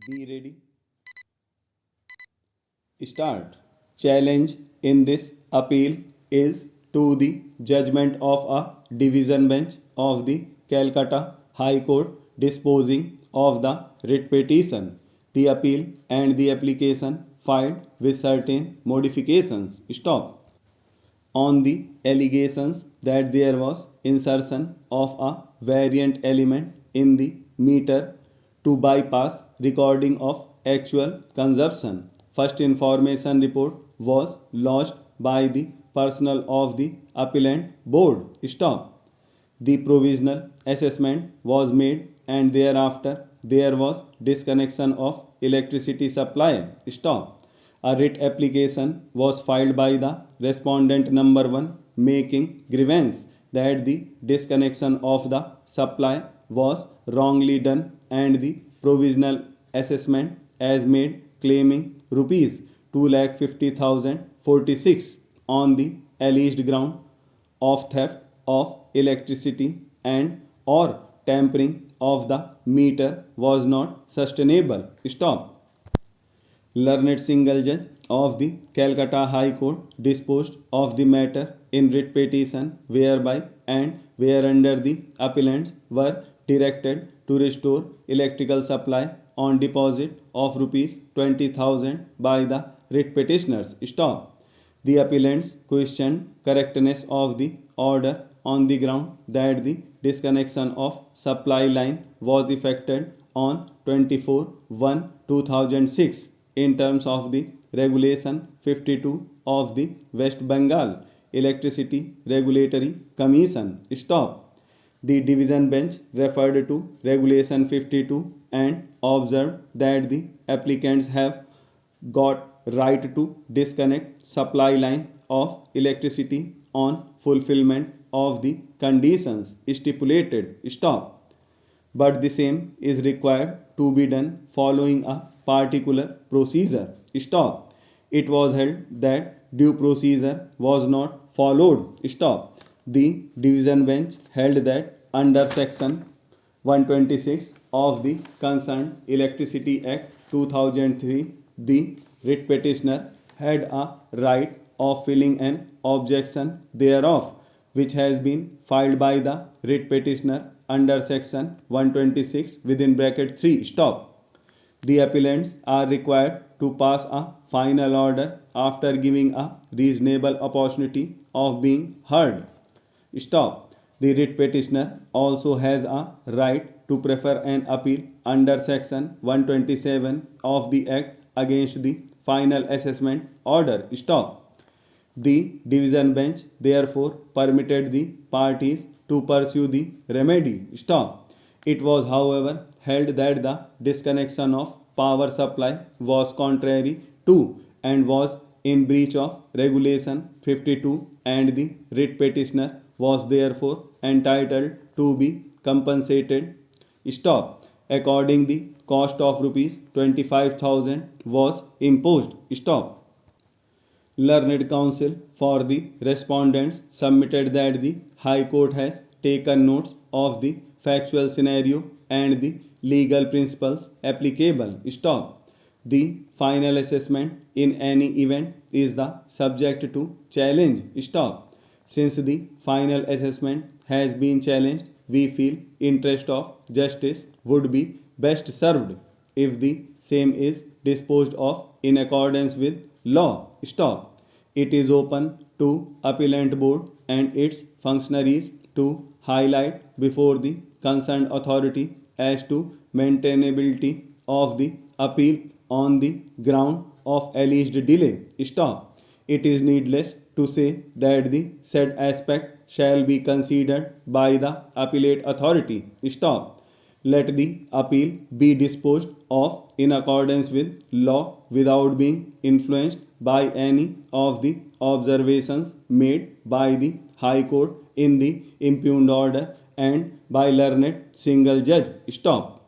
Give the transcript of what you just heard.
Be ready. Start. Challenge in this appeal is to the judgment of a division bench of the Calcutta High Court disposing of the writ petition. The appeal and the application filed with certain modifications. Stop. On the allegations that there was insertion of a variant element in the meter to bypass recording of actual consumption. First information report was lodged by the personnel of the appellant board. Stop. The provisional assessment was made and thereafter there was disconnection of electricity supply. Stop. A writ application was filed by the respondent number 1 making grievance that the disconnection of the supply was wrongly done and the provisional assessment as made claiming rupees 2,50,046 on the alleged ground of theft of electricity and or tampering of the meter was not sustainable. Stop. Learned single judge of the Calcutta High Court disposed of the matter in writ petition whereby and whereunder the appellants were directed to restore electrical supply on deposit of rupees 20,000 by the writ petitioners. Stop. The appellants questioned correctness of the order on the ground that the disconnection of supply line was effected on 24/1/2006 in terms of the Regulation 52 of the West Bengal Electricity Regulatory Commission. Stop. The division bench referred to Regulation 52 and observed that the applicants have got right to disconnect supply line of electricity on fulfillment of the conditions stipulated. Stop. But the same is required to be done following a particular procedure. Stop. It was held that due procedure was not followed. Stop. The division bench held that under section 126 of the Concerned Electricity Act 2003, the writ petitioner had a right of filing an objection thereof, which has been filed by the writ petitioner under section 126 within bracket 3. Stop. The appellants are required to pass a final order after giving a reasonable opportunity of being heard. Stop. The writ petitioner also has a right to prefer an appeal under section 127 of the Act against the final assessment order. Stop. The division bench therefore permitted the parties to pursue the remedy. Stop. It was, however, held that the disconnection of power supply was contrary to and was in breach of Regulation 52 and the writ petitioner was therefore entitled to be compensated. Stop. According the cost of rupees 25,000 was imposed. Stop. Learned counsel for the respondents submitted that the High Court has taken notes of the factual scenario and the legal principles applicable. Stop. The final assessment in any event is the subject to challenge. Stop. Since the final assessment has been challenged, we feel interest of justice would be best served if the same is disposed of in accordance with law. Stop. It is open to appellant board and its functionaries to highlight before the concerned authority as to maintainability of the appeal on the ground of alleged delay. Stop. It is needless to say that the said aspect shall be considered by the appellate authority. Stop. Let the appeal be disposed of in accordance with law without being influenced by any of the observations made by the High Court in the impugned order and by learned single judge. Stop.